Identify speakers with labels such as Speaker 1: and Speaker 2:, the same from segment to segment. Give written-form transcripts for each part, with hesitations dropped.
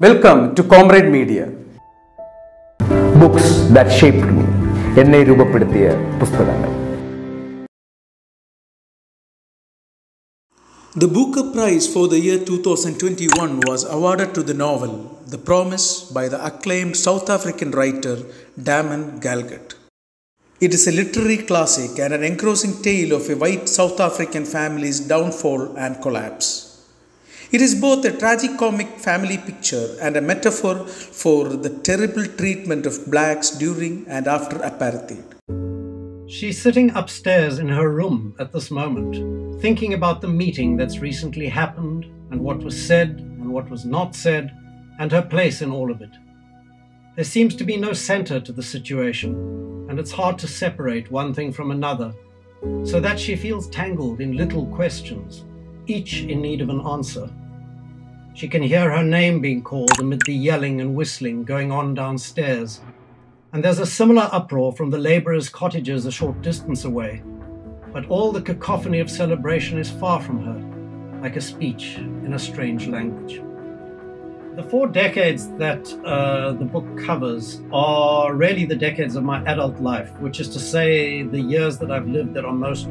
Speaker 1: Welcome to Comrade Media. Books that shaped me. എന്നെ രൂപപ്പെടുത്തിയ പുസ്തകങ്ങൾ.
Speaker 2: The Booker Prize for the year 2021 was awarded to the novel The Promise by the acclaimed South African writer Damon Galgut. It is a literary classic and an engrossing tale of a white South African family's downfall and collapse. It is both a tragicomic family picture and a metaphor for the terrible treatment of blacks during and after Apartheid.
Speaker 3: She's sitting upstairs in her room at this moment, thinking about the meeting that's recently happened and what was said and what was not said and her place in all of it. There seems to be no center to the situation, and it's hard to separate one thing from another, so that she feels tangled in little questions, each in need of an answer. She can hear her name being called amid the yelling and whistling going on downstairs, and there's a similar uproar from the labourers' cottages a short distance away, but all the cacophony of celebration is far from her, like a speech in a strange language. The 4 decades that the book covers are really the decades of my adult life, which is to say the years that I've lived that are most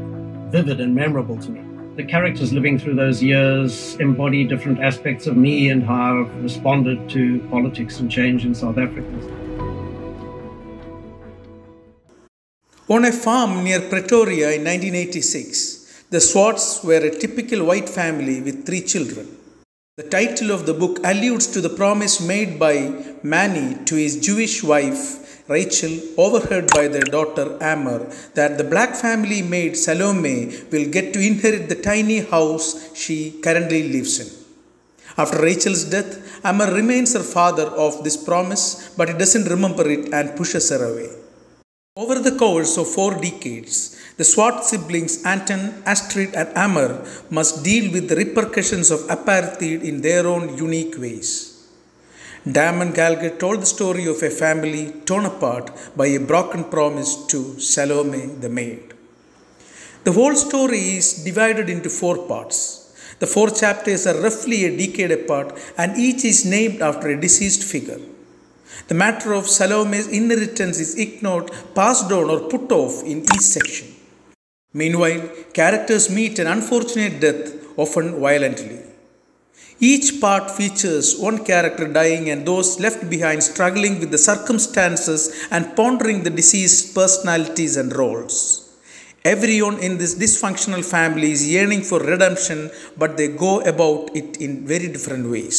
Speaker 3: vivid and memorable to me. The characters living through those years embody different aspects of me and how I've responded to politics and change in South Africa.
Speaker 2: On a farm near Pretoria in 1986, the Swarts were a typical white family with 3 children. The title of the book alludes to the promise made by Manie to his Jewish wife, Rachel, overheard by their daughter Amor, that the black family maid Salome will get to inherit the tiny house she currently lives in. After Rachel's death, Amor reminds her father of this promise, but he doesn't remember it and pushes her away. Over the course of 4 decades, the Swart siblings Anton, Astrid and Amor must deal with the repercussions of Apartheid in their own unique ways. Damon Galgut told the story of a family torn apart by a broken promise to Salome the maid. The whole story is divided into 4 parts. The 4 chapters are roughly a decade apart and each is named after a deceased figure. The matter of Salome's inheritance is ignored, passed on or put off in each section. Meanwhile, characters meet an unfortunate death, often violently. Each part features one character dying and those left behind struggling with the circumstances and pondering the deceased's personalities and roles. Everyone in this dysfunctional family is yearning for redemption, but they go about it in very different ways.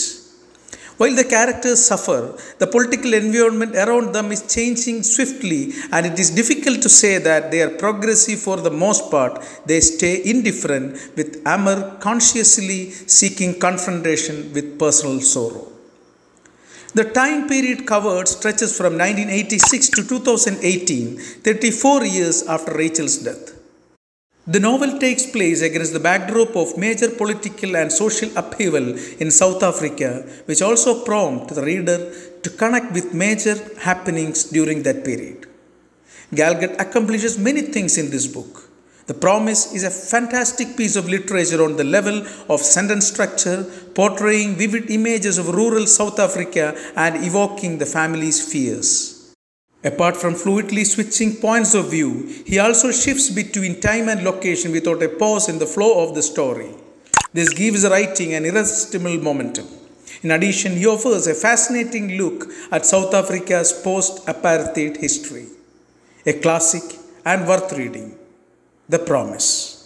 Speaker 2: While the characters suffer, the political environment around them is changing swiftly, and it is difficult to say that they are progressive for the most part. They stay indifferent, with Amor consciously seeking confrontation with personal sorrow. The time period covered stretches from 1986 to 2018, 34 years after Rachel's death. The novel takes place against the backdrop of major political and social upheaval in South Africa, which also prompts the reader to connect with major happenings during that period. Galgut accomplishes many things in this book. The Promise is a fantastic piece of literature on the level of sentence structure, portraying vivid images of rural South Africa and evoking the family's fears. Apart from fluidly switching points of view, he also shifts between time and location without a pause in the flow of the story. This gives the writing an irresistible momentum. In addition, he offers a fascinating look at South Africa's post-apartheid history. A classic and worth reading. The Promise.